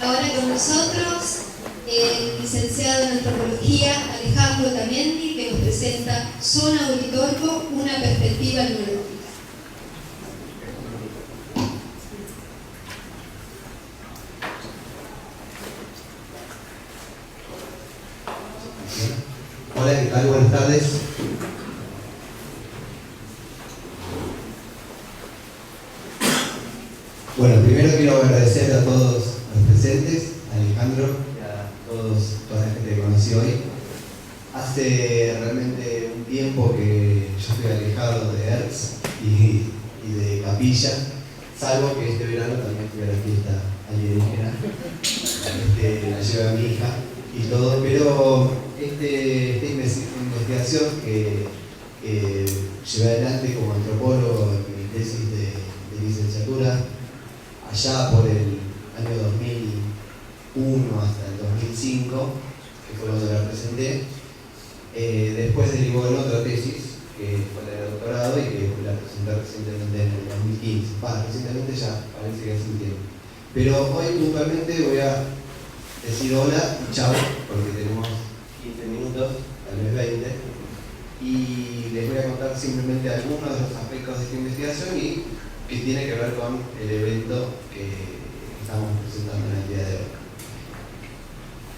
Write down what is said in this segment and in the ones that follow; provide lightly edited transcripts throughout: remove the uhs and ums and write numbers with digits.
Ahora con nosotros el licenciado en antropología Alejandro Tamendi, que nos presenta Zona Uritorco, una perspectiva etnológica. Hola, ¿qué tal? Buenas tardes. Bueno, primero quiero agradecer a todos los presentes, a Alejandro y a toda la gente que conocí hoy. Hace realmente un tiempo que yo estoy alejado de Hertz y de Capilla, salvo que este verano también fui a la fiesta alienígena, la llevé a mi hija y todo, pero esta investigación que llevé adelante como antropólogo en mi tesis de licenciatura, allá por el año 2001 hasta el 2005, que fue cuando la presenté, después derivó en otra tesis, que fue la de doctorado y que la presenté recientemente en el 2015. Recientemente ya parece que hace un tiempo. Pero hoy puntualmente voy a decir hola y chao, porque tenemos 15 minutos, tal vez 20, y les voy a contar simplemente algunos de los aspectos de esta investigación y que tiene que ver con el evento que estamos presentando en el día de hoy.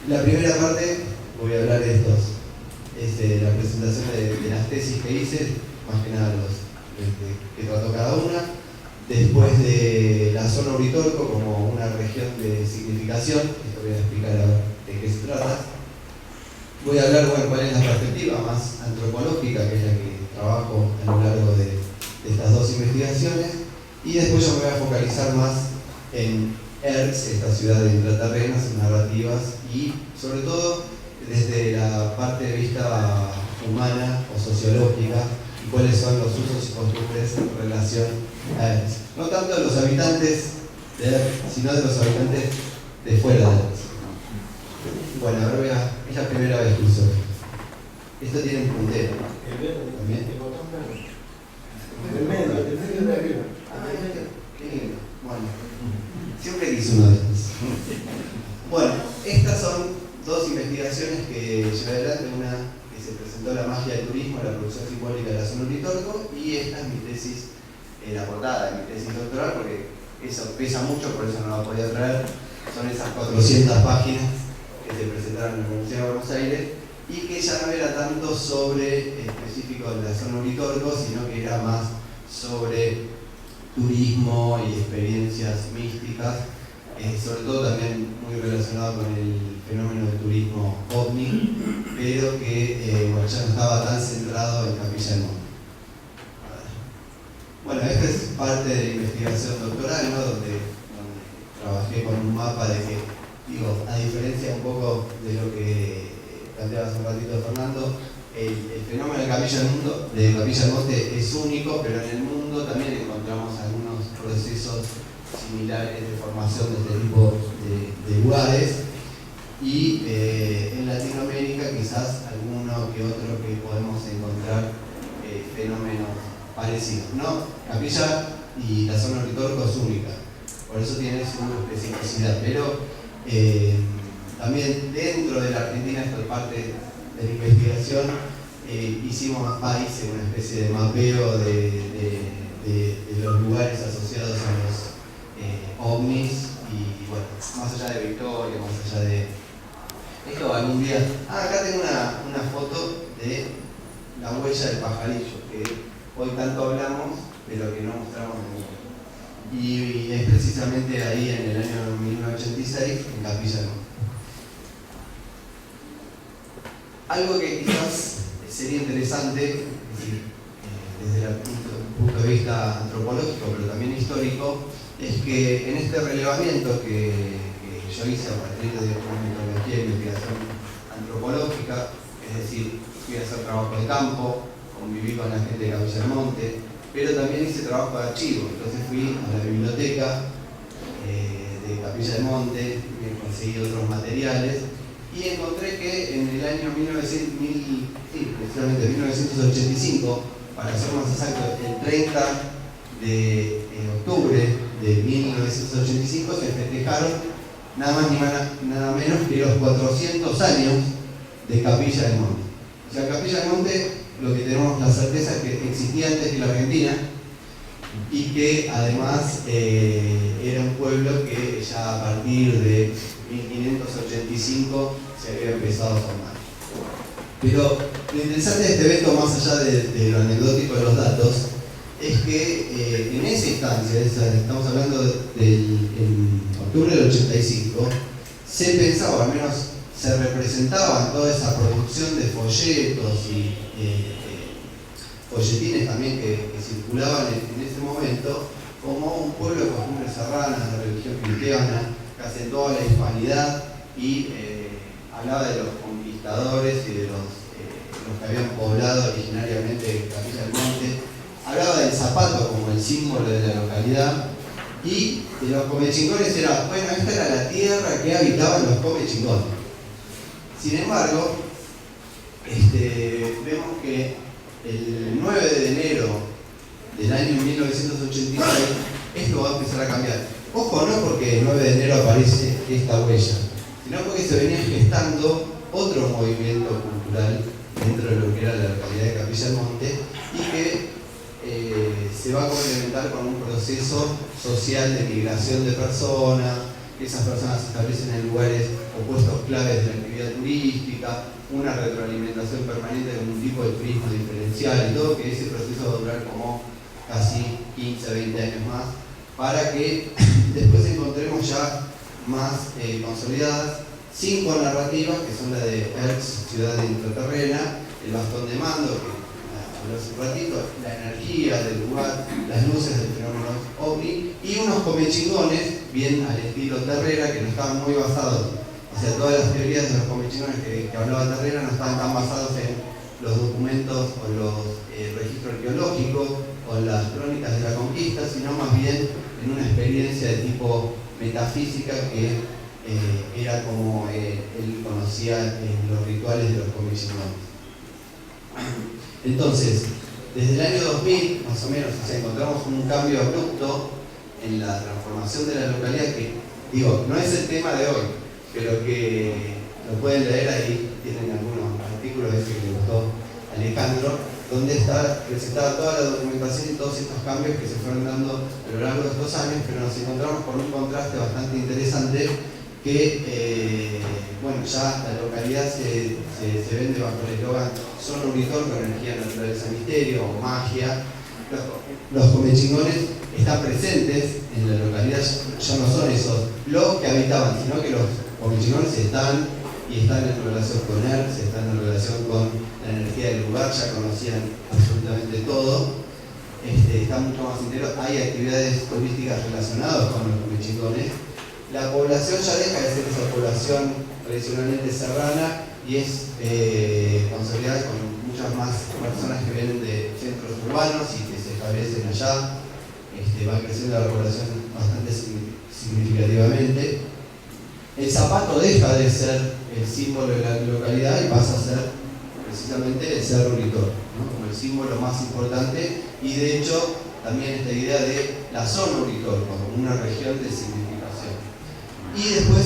La primera parte, voy a hablar de estos, la presentación de las tesis que hice, más que nada que trató cada una. Después de la zona Uritorco como una región de significación, esto voy a explicar ahora de qué se trata. Voy a hablar, bueno, cuál es la perspectiva más antropológica, que es la que trabajo a lo largo de estas dos investigaciones. Y después yo me voy a focalizar más en Hertz, esta ciudad de intraterrenas, narrativas y sobre todo desde la parte de vista humana o sociológica y cuáles son los usos y costumbres en relación a Hertz. No tanto de los habitantes de Hertz, sino de los habitantes de fuera de Hertz. Bueno, ahora es la primera vez que uso esto. Esto tiene un puntero. ¿También? El medio de arriba. Qué lindo. Bueno, siempre quise uno de estos. Bueno, estas son dos investigaciones que llevé adelante. Una que se presentó la magia del turismo, la producción simbólica de la zona Uritorco, y esta es mi tesis, la portada de mi tesis doctoral, porque eso pesa mucho, por eso no la podía traer. Son esas 400 páginas que se presentaron en la Universidad de Buenos Aires y que ya no era tanto sobre específico de la zona Uritorco, sino que era más sobre turismo y experiencias místicas, sobre todo también muy relacionado con el fenómeno del turismo ovni, pero que bueno, ya no estaba tan centrado en Capilla del Monte. Bueno, esta es parte de la investigación doctoral, ¿no? donde trabajé con un mapa de que, digo, a diferencia un poco de lo que planteaba hace un ratito Fernando, el fenómeno de Capilla del Monte es único, pero en el mundo también encontramos algunos procesos similares de formación de este tipo de lugares y en Latinoamérica quizás alguno que otro que podemos encontrar fenómenos parecidos, ¿no? Capilla y la zona Uritorco es única, por eso tiene su especificidad, pero también dentro de la Argentina, esta parte de la investigación, hice una especie de mapeo de los lugares asociados a los ovnis y bueno, más allá de Victoria, más allá de esto algún día. Acá tengo una foto de la huella del pajarillo, que hoy tanto hablamos, pero que no mostramos nunca. Y es precisamente ahí en el año 1986, en Capilla del Monte. Algo que quizás sería interesante, es decir, desde el punto de vista antropológico, pero también histórico, es que en este relevamiento que yo hice a partir de una metodología de investigación antropológica, es decir, fui a hacer trabajo de campo, conviví con la gente de Capilla del Monte, pero también hice trabajo de archivo, entonces fui a la biblioteca de Capilla del Monte, conseguí otros materiales, y encontré que en el año 1985, para ser más exacto, el 30 de octubre de 1985 se festejaron nada más ni nada menos que los 400 años de Capilla del Monte. O sea, Capilla del Monte, lo que tenemos la certeza es que existía antes que la Argentina y que además era un pueblo que ya a partir de 1585 se había empezado a formar. Pero lo interesante de este evento, más allá de lo anecdótico de los datos, es que en esa instancia, estamos hablando en octubre del 85, se pensaba, al menos se representaba toda esa producción de folletos y folletines también que circulaban en ese momento, como un pueblo de costumbres serranas, de religión cristiana, casi en toda la hispanidad, y hablaba de los conquistadores y de los que habían poblado originariamente Capilla del Monte, hablaba del zapato como el símbolo de la localidad, y de los comechingones era, bueno, esta era la tierra que habitaban los comechingones. Sin embargo, vemos que el 9 de enero del año 1986 esto va a empezar a cambiar. Ojo, no porque el 9 de enero aparece esta huella, sino porque se venía gestando otro movimiento cultural dentro de lo que era la localidad de Capilla del Monte y que se va a complementar con un proceso social de migración de personas, que esas personas se establecen en lugares o puestos claves de la actividad turística, una retroalimentación permanente con un tipo de turismo diferencial y todo, que ese proceso va a durar como casi 15, 20 años más, para que después encontremos ya más consolidadas 5 narrativas, que son la de Hertz, Ciudad Intraterrena, el bastón de mando, que habló hace un ratito, la energía del lugar, las luces del fenómeno ovni, y unos comechingones, bien al estilo Terrera, que no estaban muy basados, o sea, todas las teorías de los comechingones que hablaba Terrera no estaban tan basados en los documentos o los registros arqueológicos o en las crónicas de la conquista, sino más bien en una experiencia de tipo metafísica que era como él conocía los rituales de los comechingones. Entonces, desde el año 2000, más o menos, o sea, encontramos un cambio abrupto en la transformación de la localidad que, digo, no es el tema de hoy, pero que lo pueden leer ahí, tienen algunos artículos ese que le gustó a Alejandro, donde está presentada toda la documentación y todos estos cambios que se fueron dando a lo largo de estos años, pero nos encontramos con un contraste bastante interesante que, bueno, ya la localidad se vende bajo el eslogan Zona Uritorco, energía, naturaleza, misterio o magia. Los comechingones están presentes en la localidad, ya no son esos los que habitaban, sino que los comechingones están en relación con Hertz, están en relación con la energía del lugar, ya conocían absolutamente todo, están mucho más enteros, hay actividades turísticas relacionadas con los comechingones. La población ya deja de ser esa población tradicionalmente serrana y es consolidada con muchas más personas que vienen de centros urbanos y que se establecen allá. Va creciendo la población bastante significativamente. El zapato deja de ser el símbolo de la localidad y pasa a ser precisamente el Cerro Uritorco, ¿no? Como el símbolo más importante, y de hecho también esta idea de la zona Uritorco como una región de significación. Y después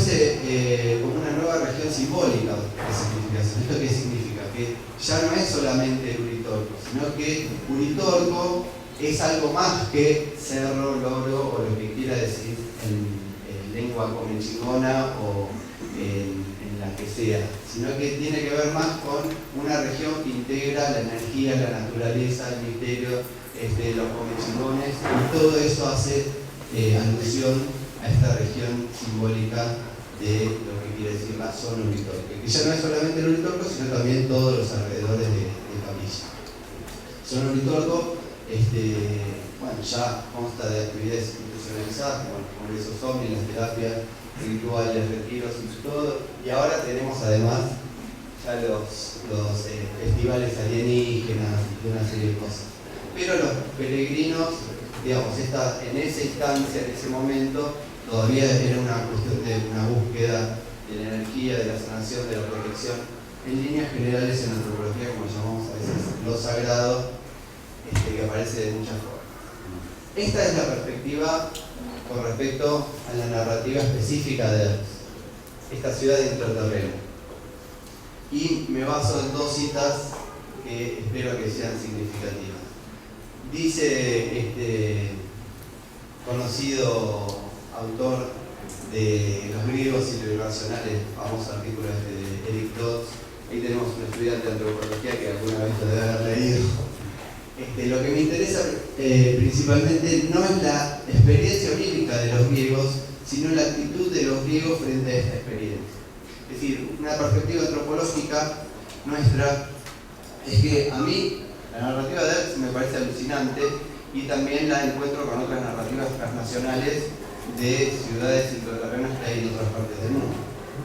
como una nueva región simbólica de significación. ¿Esto qué significa? Que ya no es solamente el Uritorco, sino que Uritorco es algo más que cerro, loro o lo que quiera decir en lengua comechingona o en la que sea, sino que tiene que ver más con una región que integra la energía, la naturaleza, el misterio, los comechingones, y todo eso hace alusión a esta región simbólica de lo que quiere decir la zona Uritorco, que ya no es solamente el Uritorco, sino también todos los alrededores de Capilla. Zona Uritorco, bueno, ya consta de actividades institucionalizadas como los congresos ovni, las terapias rituales, retiros y todo, y ahora tenemos además ya los festivales alienígenas y una serie de cosas. Pero los peregrinos, digamos, en esa instancia, en ese momento, todavía era una cuestión de una búsqueda de la energía, de la sanación, de la protección, en líneas generales en antropología, como llamamos a veces lo sagrado, que aparece de muchas formas. Esta es la perspectiva con respecto a la narrativa específica de Hertz. esta ciudad intraterrena. Y me baso en dos citas que espero que sean significativas. Dice este conocido autor de Los griegos y lo irracional, famoso artículo de Eric Dodds. Ahí tenemos un estudiante de antropología que alguna vez lo debe haber leído. Lo que me interesa principalmente no es la experiencia onírica de los griegos, sino la actitud de los griegos frente a esta experiencia. Es decir, una perspectiva antropológica nuestra es que a mí la narrativa de Hertz me parece alucinante y también la encuentro con otras narrativas transnacionales de ciudades intraterrenas que hay en otras partes del mundo.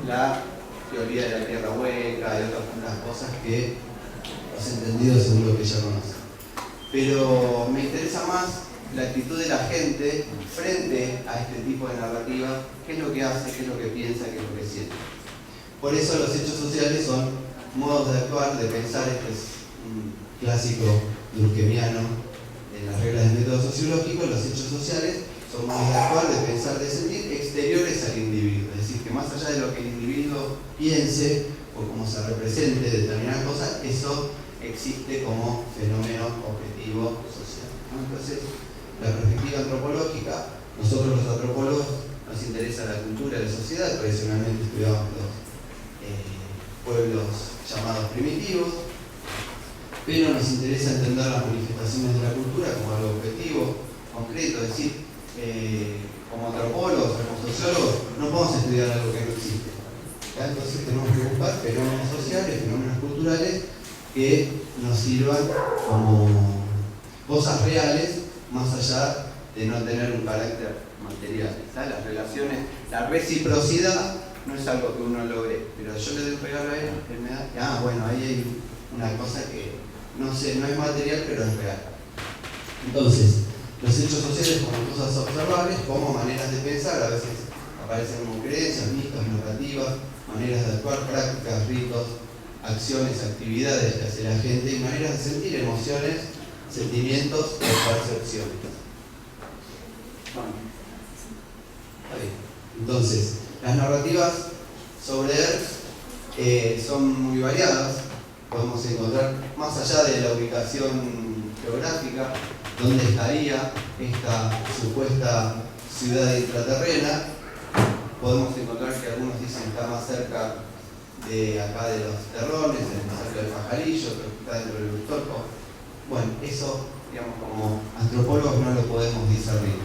La teoría de la tierra hueca y otras cosas que los entendidos seguro que ya conocen. Pero me interesa más la actitud de la gente frente a este tipo de narrativa, qué es lo que hace, qué es lo que piensa, qué es lo que siente. Por eso los hechos sociales son modos de actuar, de pensar. Este es un clásico durkheimiano en las reglas del método sociológico. Los hechos sociales son modos de actuar, de pensar, de sentir, exteriores al individuo. Es decir, que más allá de lo que el individuo piense o cómo se represente determinada cosa, eso existe como fenómeno objetivo social, ¿no? Entonces, la perspectiva antropológica, nosotros los antropólogos nos interesa la cultura de la sociedad, tradicionalmente estudiamos los pueblos llamados primitivos, pero nos interesa entender las manifestaciones de la cultura como algo objetivo, concreto, es decir, como antropólogos, como sociólogos, no podemos estudiar algo que no existe. ¿Ya? Entonces tenemos que buscar fenómenos sociales, fenómenos culturales que nos sirvan como cosas reales, más allá de no tener un carácter material. ¿Sabes? Las relaciones, la reciprocidad no es algo que uno logre, pero yo le doy un regalo a él me da, bueno, ahí hay una cosa que no sé, no es material, pero es real. Entonces, los hechos sociales como cosas observables, como maneras de pensar, a veces aparecen como creencias, mitos, narrativas, maneras de actuar, prácticas, ritos, acciones, actividades que hace la gente y maneras de sentir, emociones, sentimientos y percepciones. Bueno, está bien. Entonces, las narrativas sobre Hertz son muy variadas. Podemos encontrar, más allá de la ubicación geográfica, dónde estaría esta supuesta ciudad intraterrena, podemos encontrar que algunos dicen que está más cerca de acá de los terrones, cerca del pajarillo, otros que está dentro del Ustolpo. Bueno, eso, digamos, como antropólogos no lo podemos discernir.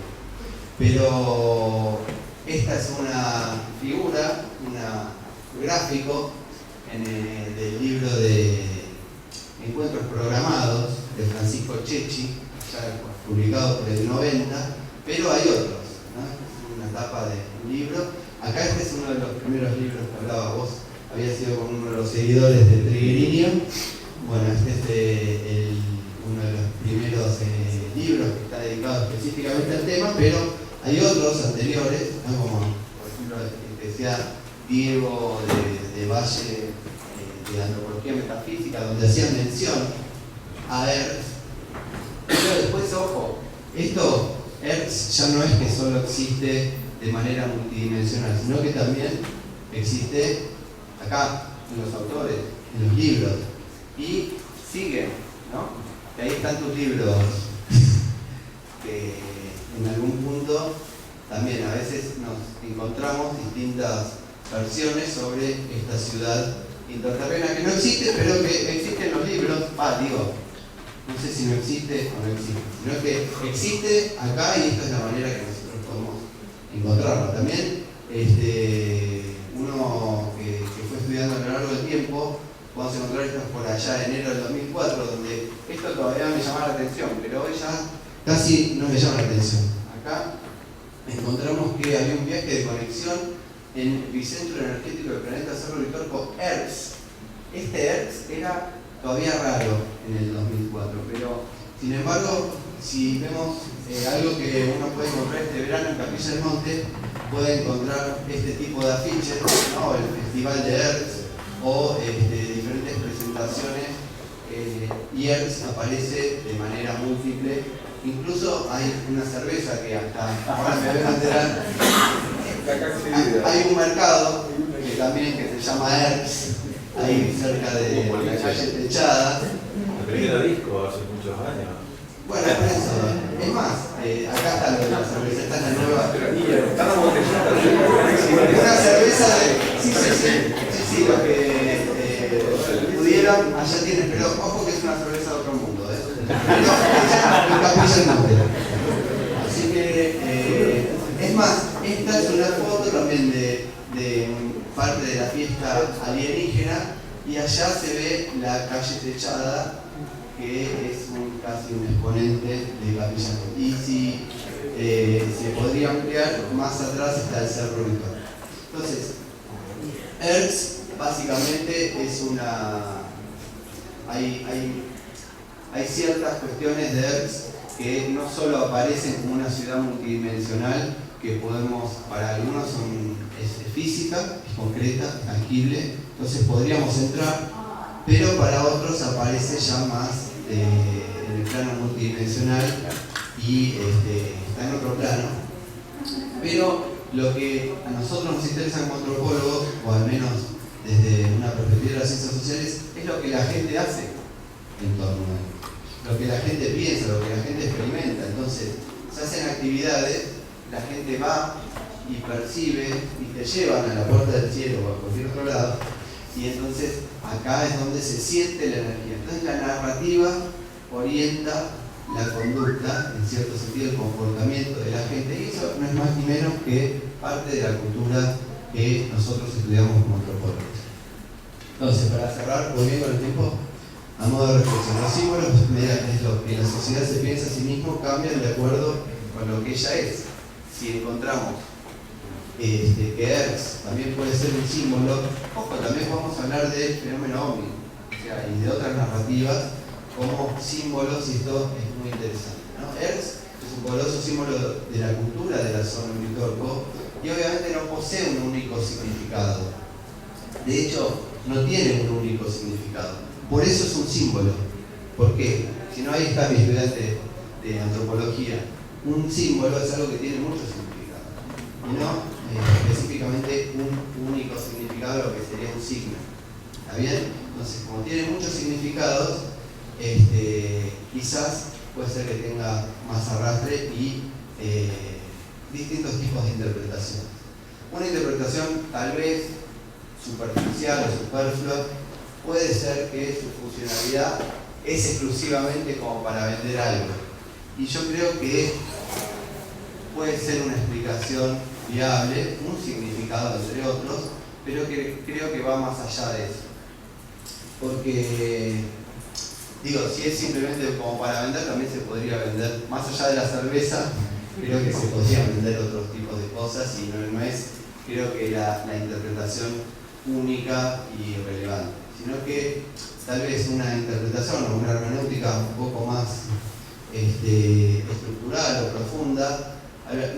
Pero esta es una figura, un gráfico del libro de Encuentros Programados de Francisco Cecchi, ya publicado por el 90, pero hay otros, ¿no? Es una etapa de un libro. Acá este es uno de los primeros libros que hablaba vos, había sido con uno de los seguidores de Triguerinio. Bueno, este es uno de los primeros libros que está dedicado específicamente al tema, pero hay otros anteriores, ¿no? Como por ejemplo el que decía Diego de Valle, de Antropología Metafísica, donde hacían mención a Hertz. Pero después, ojo, Hertz ya no es que solo existe de manera multidimensional, sino que también existe acá, en los autores, en los libros. Y sigue, ¿no? Que ahí están tus libros, que en algún punto también a veces nos encontramos distintas versiones sobre esta ciudad intraterrena que no existe, pero que existe en los libros. No sé si no existe o no existe, sino que existe acá y esta es la manera que nosotros podemos encontrarlo. También uno que fue estudiando a lo largo del tiempo, podemos encontrar esto por allá de enero del 2004, donde esto todavía me llama la atención, pero hoy ya casi no me llama la atención. Acá encontramos que había un viaje de conexión en el epicentro energético del planeta Cerro Uritorco, Hertz. Este Hertz era todavía raro en el 2004, pero sin embargo, si vemos algo que uno puede encontrar este verano en Capilla del Monte, puede encontrar este tipo de afiches, ¿no? El Festival de Hertz o diferentes presentaciones, y Hertz aparece de manera múltiple. Incluso hay una cerveza que hasta ahora me voy a enterar. Hay un mercado que también que se llama Erx, ahí cerca de la calle Techada. El primer disco hace muchos años. Bueno, por eso, es más, acá está lo de la cerveza, esta es la nueva. Cada botellita. Una cerveza de. Sí, los que pudieron, allá tienen, pero ojo que es una cerveza de otro mundo, no, en Capilla Nápoles. Así que, es más, esta es una foto también de parte de la fiesta alienígena, y allá se ve la calle Techada, que es casi un exponente de Capilla Nápoles. Y si se podría ampliar, más atrás está el Cerro Víctor. Entonces, Erx básicamente es una... Hay ciertas cuestiones de Erx que no solo aparecen como una ciudad multidimensional, que podemos, para algunos es física, es concreta, es tangible, entonces podríamos entrar, pero para otros aparece ya más en el plano multidimensional y está en otro plano. Pero lo que a nosotros nos interesa como antropólogos, o al menos desde una perspectiva de las ciencias sociales, es lo que la gente hace en torno a él, lo que la gente piensa, lo que la gente experimenta. Entonces, se hacen actividades, la gente va y percibe y te llevan a la puerta del cielo o a cualquier otro lado, y entonces acá es donde se siente la energía. Entonces la narrativa orienta la conducta, en cierto sentido el comportamiento de la gente, y eso no es más ni menos que parte de la cultura que nosotros estudiamos como antropólogos. Entonces, para cerrar, volviendo al tiempo, a modo de reflexión, los símbolos es lo que la sociedad se piensa a sí mismo, cambian de acuerdo con lo que ella es. Si encontramos que Erx también puede ser un símbolo, ojo, también podemos hablar del fenómeno ovni, o sea, y de otras narrativas como símbolos, y esto es muy interesante, ¿no? Erx es un poderoso símbolo de la cultura de la zona Uritorco, y obviamente no posee un único significado. De hecho, no tiene un único significado. Por eso es un símbolo. ¿Por qué? Si no, ahí está mi estudiante de antropología. Un símbolo es algo que tiene muchos significados, y no específicamente un único significado, lo que sería un signo. ¿Está bien? Entonces, como tiene muchos significados, quizás puede ser que tenga más arrastre y distintos tipos de interpretaciones. Una interpretación tal vez superficial o superflua puede ser que su funcionalidad es exclusivamente como para vender algo, y yo creo que puede ser una explicación viable, un significado entre otros, pero que creo que va más allá de eso, porque digo, si es simplemente como para vender, también se podría vender, más allá de la cerveza, creo que se podrían vender otros tipos de cosas, y no es, creo que la interpretación única y relevante, sino que tal vez una interpretación o una hermenéutica un poco más estructural o profunda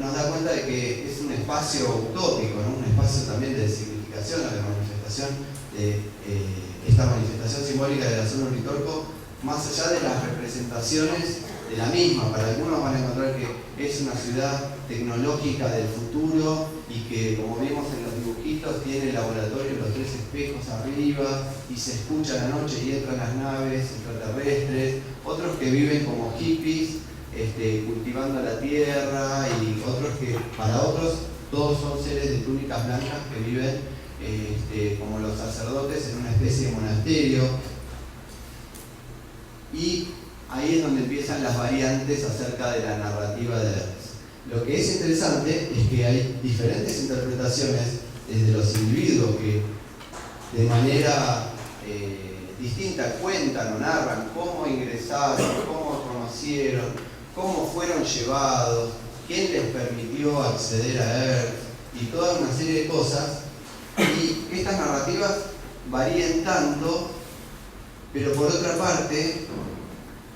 nos da cuenta de que es un espacio utópico, ¿no? Un espacio también de significación o de manifestación de esta manifestación simbólica de la zona Uritorco, más allá de las representaciones de la misma. Para algunos van a encontrar que es una ciudad tecnológica del futuro y que, como vimos en los dibujitos, tiene el laboratorio, los 3 espejos arriba, y se escucha a la noche y entran las naves extraterrestres. Otros que viven como hippies, cultivando la tierra, y otros que, para otros, todos son seres de túnicas blancas que viven como los sacerdotes en una especie de monasterio. Y ahí es donde empiezan las variantes acerca de la narrativa de Erx. Lo que es interesante es que hay diferentes interpretaciones desde los individuos que de manera distinta cuentan o narran cómo ingresaron, cómo conocieron, cómo fueron llevados, quién les permitió acceder a Erx, y toda una serie de cosas, y estas narrativas varían tanto, pero por otra parte,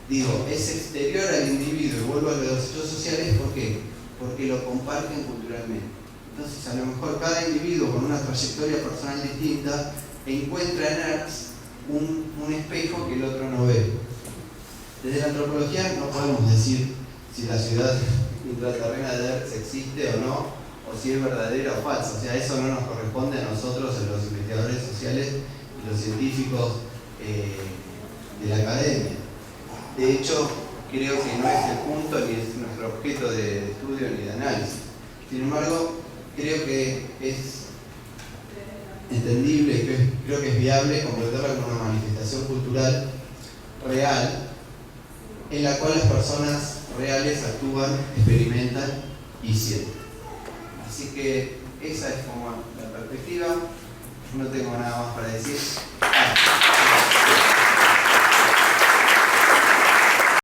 digo, es exterior al individuo, y vuelvo a los hechos sociales. ¿Por qué? Porque lo comparten culturalmente. Entonces, a lo mejor cada individuo con una trayectoria personal distinta encuentra en Erx un espejo que el otro no ve. Desde la antropología no podemos decir si la ciudad intraterrena de Erx existe o no, o si es verdadera o falsa. O sea, eso no nos corresponde a nosotros, a los investigadores sociales y los científicos de la academia. De hecho, creo que no es el punto ni es nuestro objeto de estudio ni de análisis. Sin embargo, creo que es entendible y creo que es viable comprenderla como una manifestación cultural real en la cual las personas reales actúan, experimentan y sienten. Así que esa es como la perspectiva. No tengo nada más para decir.